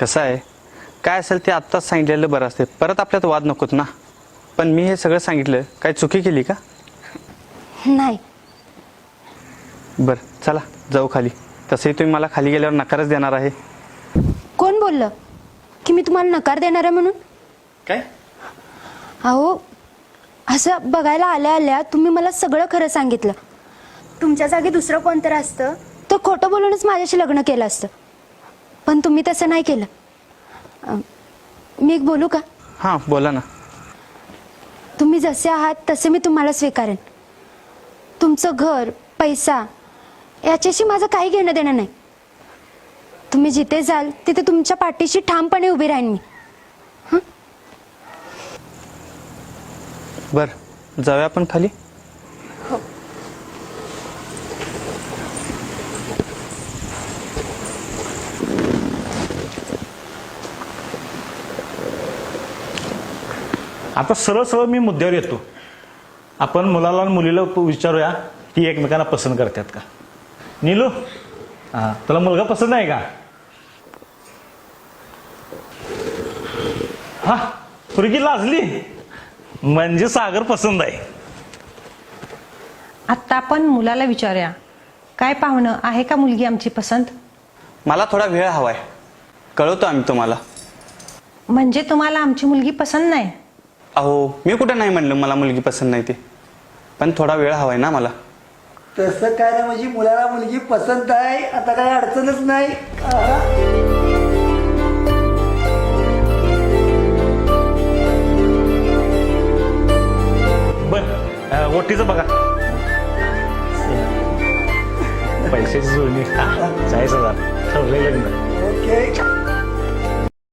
कसं आहे, काय असेल ते आत्ताच सांगितलेलं बरं असते, परत आपल्यात वाद नकोत ना. पण मी हे सगळं सांगितलं, काय चुकी केली का? नाही. बरं चला जाऊ खाली. तसंही तुम्ही मला खाली गेल्यावर नकारच देणार आहे. कोण बोललं की मी तुम्हाला नकार देणार आहे म्हणून? काय? अहो, असं बघायला आल्या आल्या तुम्ही मला सगळं खरं सांगितलं. तुमच्या जागी दुसरं कोणतरी असतं तर खोटं बोलूनच माझ्याशी लग्न केलं असतं, पण तुम्ही तसं नाही केलं. मी एक बोलू का? हां बोला ना. तुम्ही जसे आहात तसे मी तुम्हाला स्वीकारेन. तुमचं घर, पैसा याच्याशी माझं काही घेणं देणं नाही. तुम्ही जिथे जाल तिथे तुमच्या पाठीशी ठामपणे उभी राहीन मी. बरं जाऊया आपण खाली. आता सरळ सरळ मी मुद्द्यावर येतो. आपण मुलाला आणि मुलीला विचारूया की एकमेकांना पसंत करतात का. नीलू, हां तुला मुलगा पसंत आहे का? हा पुरगी लाजली म्हणजे सागर पसंत आहे. आत्ता आपण मुलाला विचारूया, काय पाहुणं आहे का मुलगी आमची पसंत? मला थोडा वेळ हवाय, कळवतो आम्ही तुम्हाला. म्हणजे तुम्हाला आमची मुलगी पसंत नाही? अहो मी कुठं नाही म्हणलं मला मुलगी पसंत नाही ते, पण थोडा वेळ हवाय ना मला. तसं काय नाही, म्हणजे मुलाला मुलगी पसंत आहे, आता काही अडचणच नाही.